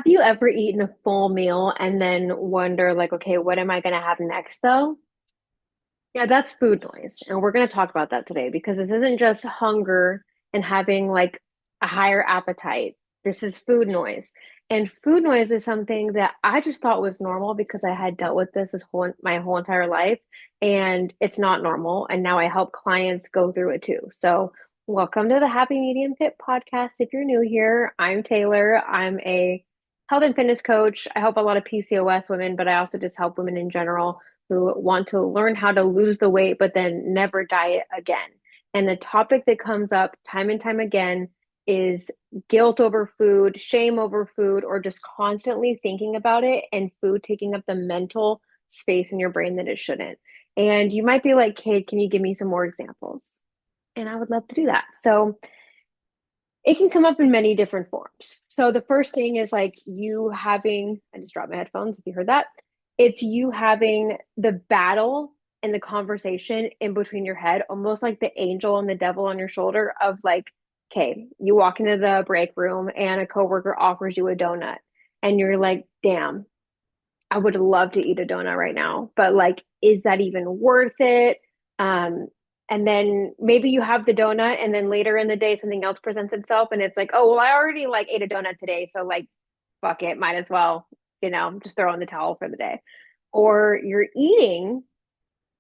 Have you ever eaten a full meal and then wonder, like, okay, what am I going to have next, though? Yeah, that's food noise. And we're going to talk about that today because this isn't just hunger and having like a higher appetite. This is food noise. And food noise is something that I just thought was normal because I had dealt with my whole entire life. And it's not normal. And now I help clients go through it too. So, welcome to the Happy Medium Fit podcast. If you're new here, I'm Taylor. I'm a health and fitness coach. I help a lot of PCOS women, but I also just help women in general who want to learn how to lose the weight, but then never diet again. And the topic that comes up time and time again is guilt over food, shame over food, or just constantly thinking about it and food taking up the mental space in your brain that it shouldn't. And you might be like, "Hey, can you give me some more examples?" And I would love to do that. So it can come up in many different forms. So the first thing is like you having, I just dropped my headphones if you heard that. It's you having the battle and the conversation in between your head, almost like the angel and the devil on your shoulder of like, okay, you walk into the break room and a coworker offers you a donut and you're like, damn, I would love to eat a donut right now, but like, is that even worth it? Um, and then maybe you have the donut, and then later in the day, something else presents itself, and it's like, oh, well, I already like ate a donut today, so like, fuck it, might as well, just throw in the towel for the day. Or you're eating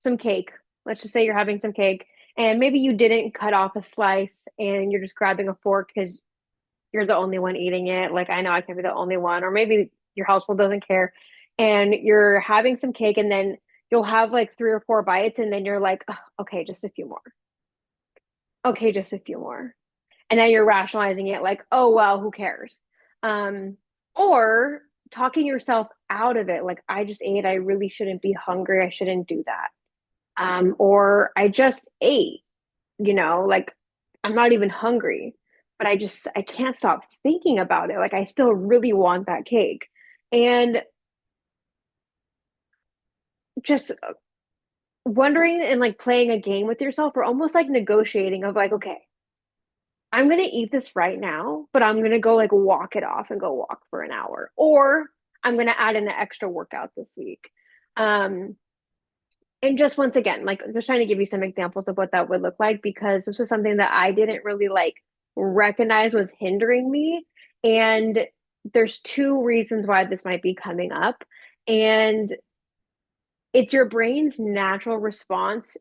some cake. Let's just say you're having some cake, and maybe you didn't cut off a slice, and you're just grabbing a fork because you're the only one eating it. Like, I know I can't be the only one. Or maybe your household doesn't care. And you're having some cake, and then you'll have like three or four bites, and then you're like, "Ugh, okay, just a few more. Okay, just a few more." And now you're rationalizing it like, oh, well, who cares? Um, or talking yourself out of it. Like, I just ate. I really shouldn't be hungry. I shouldn't do that. Or I just ate, like I'm not even hungry, but I can't stop thinking about it. Like I still really want that cake. And just wondering and like playing a game with yourself or almost like negotiating of like, okay, I'm gonna eat this right now, but I'm gonna go like walk it off and go walk for an hour. Or I'm gonna add in an extra workout this week. Um, and just once again, like just trying to give you some examples of what that would look like because this was something that I didn't really like recognize was hindering me. And there's two reasons why this might be coming up. And it's your brain's natural response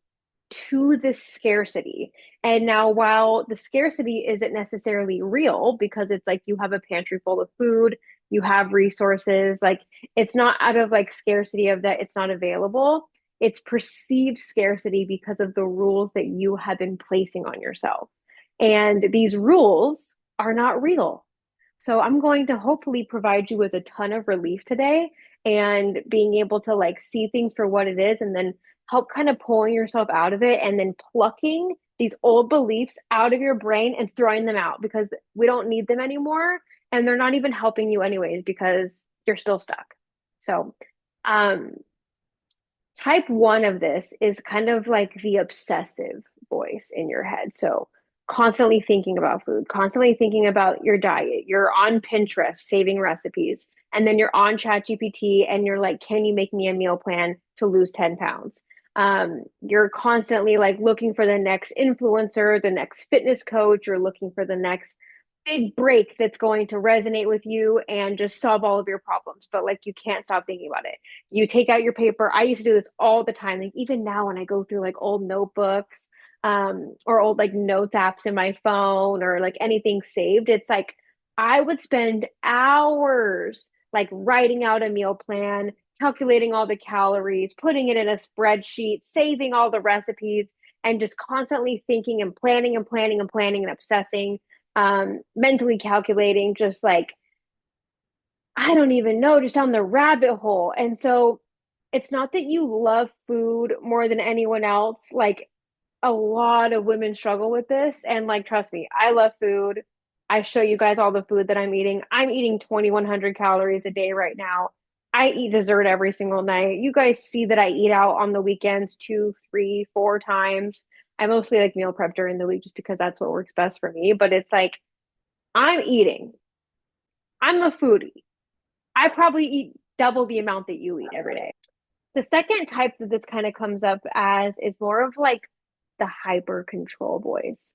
to this scarcity. And now, while the scarcity isn't necessarily real because it's like you have a pantry full of food, you have resources, like it's not out of like scarcity of that it's not available. It's perceived scarcity because of the rules that you have been placing on yourself. And these rules are not real. So I'm going to hopefully provide you with a ton of relief today and being able to like see things for what it is and then help kind of pulling yourself out of it and then plucking these old beliefs out of your brain and throwing them out because we don't need them anymore and they're not even helping you anyways because you're still stuck. So, um type 1 of this is kind of like the obsessive voice in your head. So, constantly thinking about food, constantly thinking about your diet. You're on Pinterest saving recipes, and then you're on ChatGPT and you're like, can you make me a meal plan to lose 10 pounds? You're constantly like looking for the next influencer, the next fitness coach, you're looking for the next big break that's going to resonate with you and just solve all of your problems. But like, you can't stop thinking about it. You take out your paper. I used to do this all the time. Like even now when I go through like old notebooks, or old like notes apps in my phone or like anything saved, it's like I would spend hours like writing out a meal plan, calculating all the calories, putting it in a spreadsheet, saving all the recipes, and just constantly thinking and planning and planning and planning and obsessing, mentally calculating, just like I don't even know, just down the rabbit hole. And so it's not that you love food more than anyone else. Like a lot of women struggle with this. And like, trust me, I love food. I show you guys all the food that I'm eating. I'm eating 2,100 calories a day right now. I eat dessert every single night. You guys see that I eat out on the weekends two, three, four times. I mostly like meal prep during the week just because that's what works best for me. But it's like, I'm eating. I'm a foodie. I probably eat double the amount that you eat every day. The second type that this kind of comes up as is more of like the hyper control boys.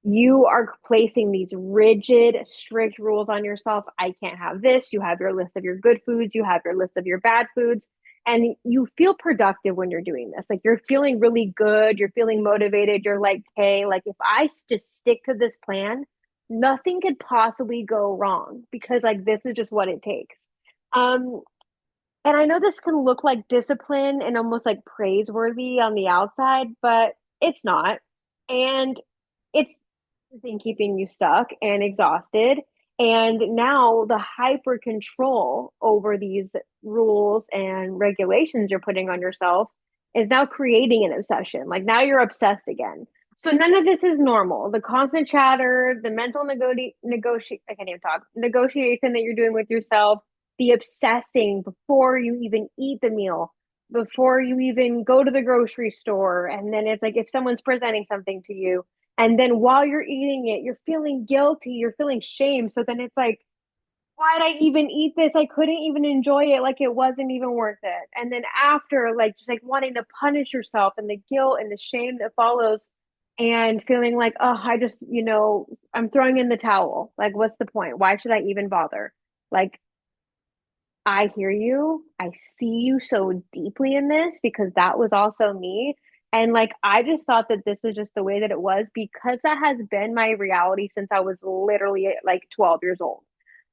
You are placing these rigid, strict rules on yourself. I can't have this. You have your list of your good foods, you have your list of your bad foods, and you feel productive when you're doing this. Like you're feeling really good, you're feeling motivated. You're like, hey, like if I just stick to this plan, nothing could possibly go wrong because like this is just what it takes. Um, and I know this can look like discipline and almost like praiseworthy on the outside, but it's not. And it's the thing keeping you stuck and exhausted. And now the hyper control over these rules and regulations you're putting on yourself is now creating an obsession. Like now you're obsessed again. So none of this is normal. The constant chatter, the mental I can't even talk, negotiation that you're doing with yourself, the obsessing before you even eat the meal, before you even go to the grocery store. And then it's like if someone's presenting something to you, and then while you're eating it, you're feeling guilty, you're feeling shame. So then it's like, why'd I even eat this? I couldn't even enjoy it. Like it wasn't even worth it. And then after, like, just like wanting to punish yourself and the guilt and the shame that follows, and feeling like, oh, I just, I'm throwing in the towel. Like, what's the point? Why should I even bother? Like, I hear you. I see you so deeply in this because that was also me. And like, I just thought that this was just the way that it was because that has been my reality since I was literally like 12 years old.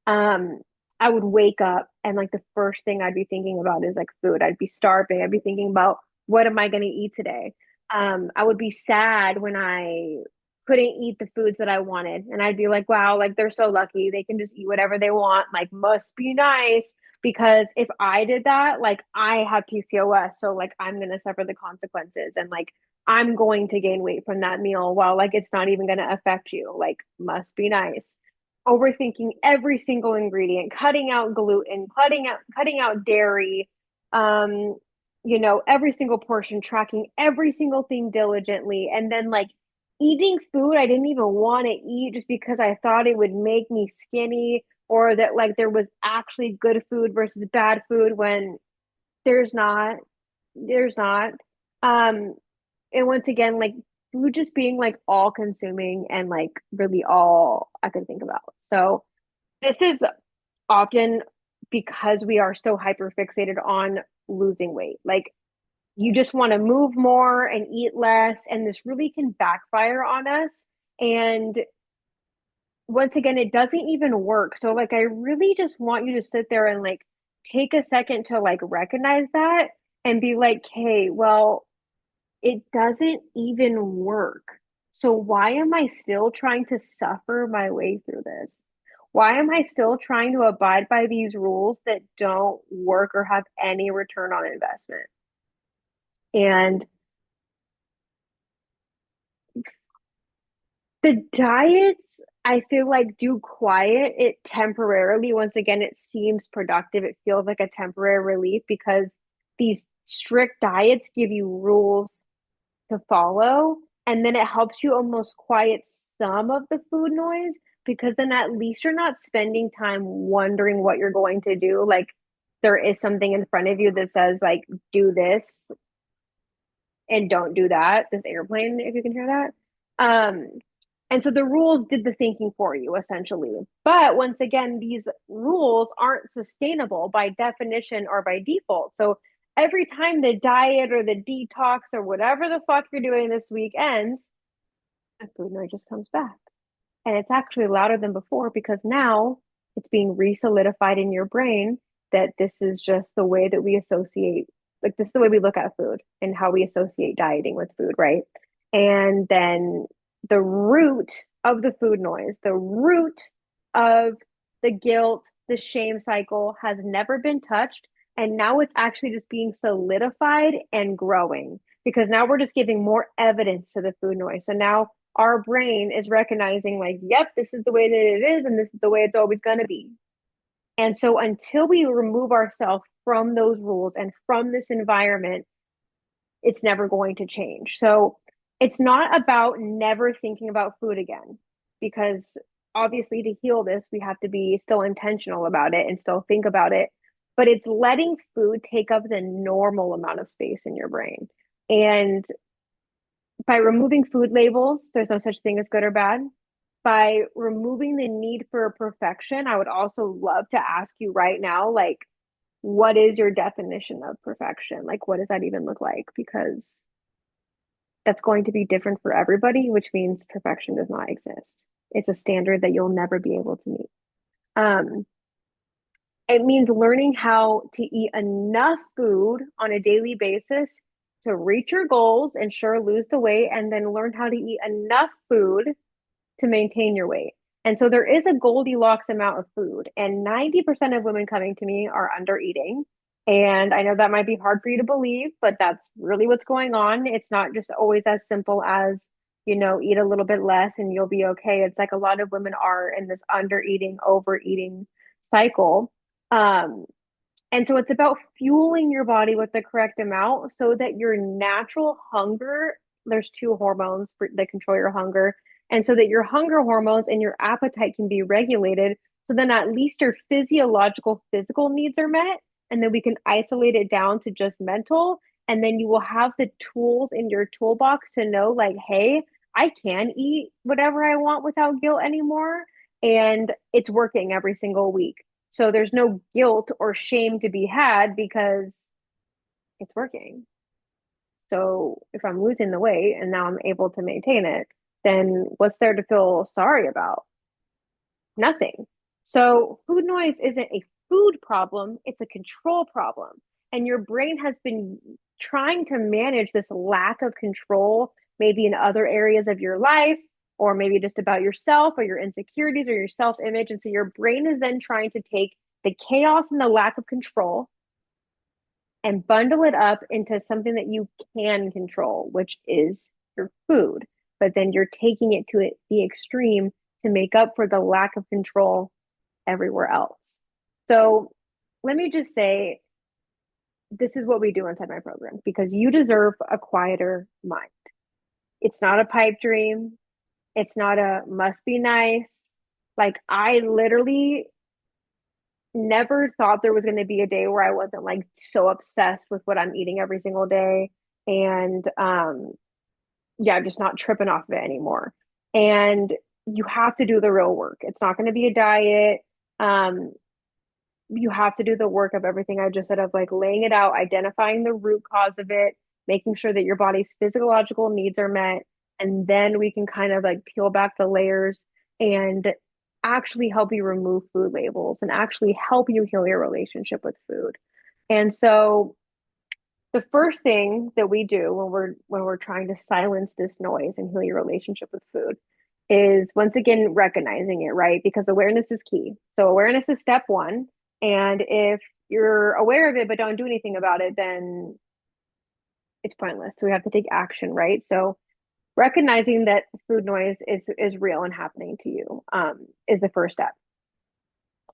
Um, I would wake up and like the first thing I'd be thinking about is like food. I'd be starving. I'd be thinking about what am I going to eat today? I would be sad when I couldn't eat the foods that I wanted. And I'd be like, wow, like they're so lucky. They can just eat whatever they want. Like, must be nice. Because if I did that, like I have PCOS. So like I'm going to suffer the consequences. And like I'm going to gain weight from that meal while like it's not even going to affect you. Like, must be nice. Overthinking every single ingredient, cutting out gluten, cutting out dairy, um, every single portion, tracking every single thing diligently, and then like eating food I didn't even want to eat just because I thought it would make me skinny or that like there was actually good food versus bad food when there's not. There's not. Um, and once again, like food just being like all consuming and like really all I could think about. So this is often because we are so hyper fixated on losing weight. Like you just want to move more and eat less, and this really can backfire on us. And once again, it doesn't even work. So like I really just want you to sit there and like take a second to like recognize that and be like, hey, well, it doesn't even work. So why am I still trying to suffer my way through this? Why am I still trying to abide by these rules that don't work or have any return on investment? And the diets, I feel like do quiet it temporarily. Once again, it seems productive. It feels like a temporary relief because these strict diets give you rules to follow. And then it helps you almost quiet some of the food noise because then at least you're not spending time wondering what you're going to do. Like there is something in front of you that says like do this and don't do that. This airplane, if you can hear that. Um, and so the rules did the thinking for you essentially. But once again, these rules aren't sustainable by definition or by default. So every time the diet or the detox or whatever the fuck you're doing this week ends, a food noise just comes back. And it's actually louder than before because now it's being re-solidified in your brain that this is just the way that we associate, like this is the way we look at food and how we associate dieting with food, right? And then the root of the food noise, the root of the guilt, the shame cycle has never been touched. And now it's actually just being solidified and growing because now we're just giving more evidence to the food noise. So now our brain is recognizing, like, yep, this is the way that it is, and this is the way it's always going to be. And so until we remove ourselves from those rules and from this environment, it's never going to change. So it's not about never thinking about food again because obviously to heal this, we have to be still intentional about it and still think about it. But it's letting food take up the normal amount of space in your brain. And by removing food labels, there's no such thing as good or bad. By removing the need for perfection, I would also love to ask you right now, like, what is your definition of perfection? Like, what does that even look like? Because that's going to be different for everybody, which means perfection does not exist. It's a standard that you'll never be able to meet. Um, it means learning how to eat enough food on a daily basis to reach your goals and sure lose the weight, and then learn how to eat enough food to maintain your weight. And so there is a Goldilocks amount of food, and 90% of women coming to me are under eating. And I know that might be hard for you to believe, but that's really what's going on. It's not just always as simple as, eat a little bit less and you'll be okay. It's like a lot of women are in this under eating, overeating cycle. Um, and so it's about fueling your body with the correct amount so that your natural hunger, there's two hormones that control your hunger. And so that your hunger hormones and your appetite can be regulated. So then at least your physiological, physical needs are met. And then we can isolate it down to just mental. And then you will have the tools in your toolbox to know, like, hey, I can eat whatever I want without guilt anymore. And it's working every single week. So there's no guilt or shame to be had because it's working. So if I'm losing the weight and now I'm able to maintain it, then what's there to feel sorry about? Nothing. So food noise isn't a food problem, it's a control problem. And your brain has been trying to manage this lack of control, maybe in other areas of your life, or maybe just about yourself or your insecurities or your self image. And so your brain is then trying to take the chaos and the lack of control and bundle it up into something that you can control, which is your food. But then you're taking it to the extreme to make up for the lack of control everywhere else. So let me just say this is what we do inside my program because you deserve a quieter mind. It's not a pipe dream. It's not a must be nice. Like, I literally never thought there was going to be a day where I wasn't like so obsessed with what I'm eating every single day. And yeah, I'm just not tripping off of it anymore. And you have to do the real work. It's not going to be a diet. Um, you have to do the work of everything I just said of like laying it out, identifying the root cause of it, making sure that your body's physiological needs are met. And then we can kind of like peel back the layers and actually help you remove food labels and actually help you heal your relationship with food. And so the first thing that we do when we're trying to silence this noise and heal your relationship with food is once again recognizing it, right? Because awareness is key. So awareness is step one. And if you're aware of it but don't do anything about it, then it's pointless. So we have to take action, right? So recognizing that food noise is real and happening to you is the first step.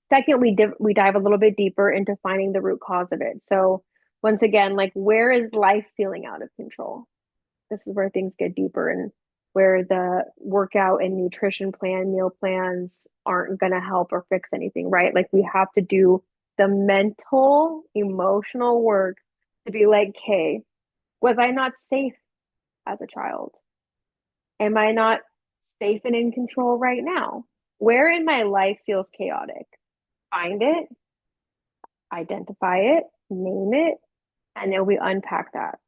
Second, we dive a little bit deeper into finding the root cause of it. So once again, like, where is life feeling out of control? This is where things get deeper and where the workout and nutrition plan, meal plans aren't going to help or fix anything, right? Like, we have to do the mental, emotional work to be like, hey, was I not safe as a child? Am I not safe and in control right now? Where in my life feels chaotic? Find it, identify it, name it, and then we unpack that.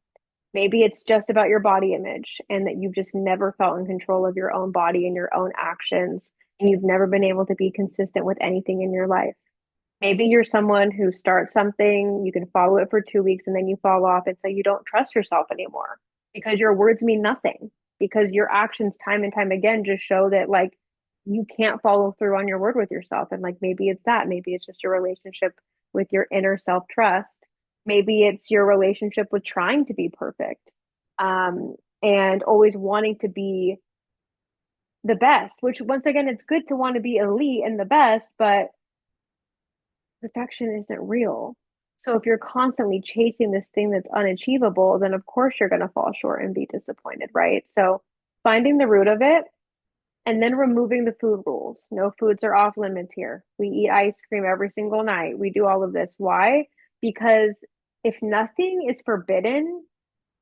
Maybe it's just about your body image and that you've just never felt in control of your own body and your own actions, and you've never been able to be consistent with anything in your life. Maybe you're someone who starts something, you can follow it for 2 weeks, and then you fall off, and so you don't trust yourself anymore because your words mean nothing, because your actions time and time again just show that, like, you can't follow through on your word with yourself. And like, maybe it's that, maybe it's just your relationship with your inner self trust. Maybe it's your relationship with trying to be perfect, and always wanting to be the best, which once again, it's good to want to be elite and the best, but perfection isn't real. So if you're constantly chasing this thing that's unachievable, then of course you're going to fall short and be disappointed, right? So finding the root of it And then removing the food rules. No foods are off limits here. We eat ice cream every single night. We do all of this. Why? Because if nothing is forbidden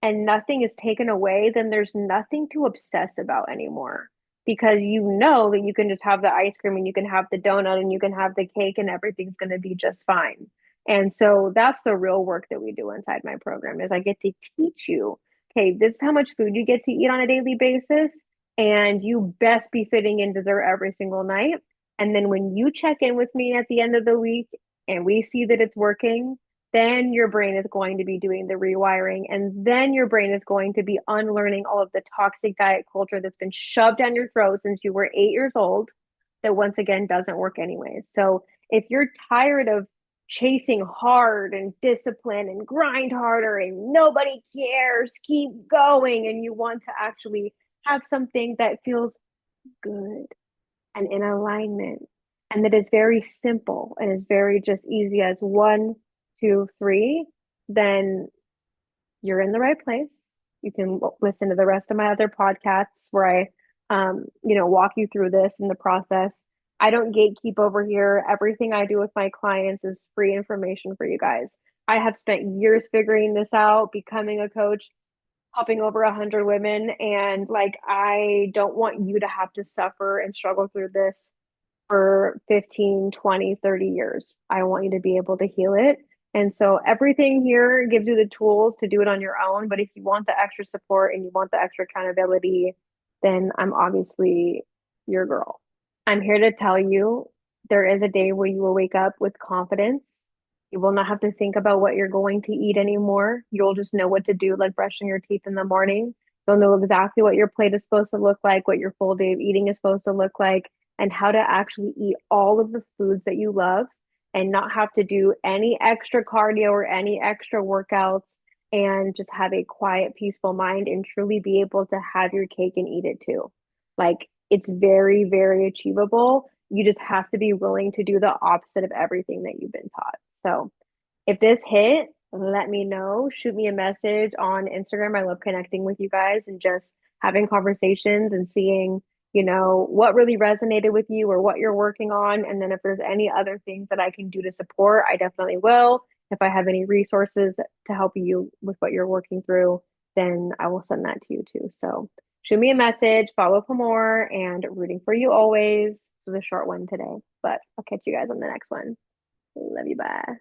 and nothing is taken away, then there's nothing to obsess about anymore. Because you know that you can just have the ice cream and you can have the donut and you can have the cake and everything's going to be just fine. And so that's the real work that we do inside my program is I get to teach you, okay, this is how much food you get to eat on a daily basis, and you best be fitting in dessert every single night. And then when you check in with me at the end of the week and we see that it's working, then your brain is going to be doing the rewiring. And then your brain is going to be unlearning all of the toxic diet culture that's been shoved down your throat since you were 8 years old, that once again doesn't work anyways. So if you're tired of chasing hard and discipline and grind harder and nobody cares, keep going, and you want to actually have something that feels good and in alignment and that is very simple and is very just easy as 1, 2, 3, then you're in the right place. You can listen to the rest of my other podcasts where I walk you through this in the process. I don't gatekeep over here. Everything I do with my clients is free information for you guys. I have spent years figuring this out, becoming a coach, helping over 100 women, and like I don't want you to have to suffer and struggle through this for 15, 20, 30 years. I want you to be able to heal it. And so everything here gives you the tools to do it on your own. But if you want the extra support and you want the extra accountability, then I'm obviously your girl. I'm here to tell you there is a day where you will wake up with confidence. You will not have to think about what you're going to eat anymore. You'll just know what to do, like brushing your teeth in the morning. You'll know exactly what your plate is supposed to look like, what your full day of eating is supposed to look like, and how to actually eat all of the foods that you love and not have to do any extra cardio or any extra workouts, and just have a quiet, peaceful mind and truly be able to have your cake and eat it too. Like it's very, very achievable. You just have to be willing to do the opposite of everything that you've been taught. So if this hit, let me know. Shoot me a message on Instagram. I love connecting with you guys and just having conversations and seeing, what really resonated with you or what you're working on. And then if there's any other things that I can do to support, I definitely will. If I have any resources to help you with what you're working through, then I will send that to you too. So shoot me a message, follow for more, and rooting for you always. This was a short one today, but I'll catch you guys on the next one. Love you. Bye.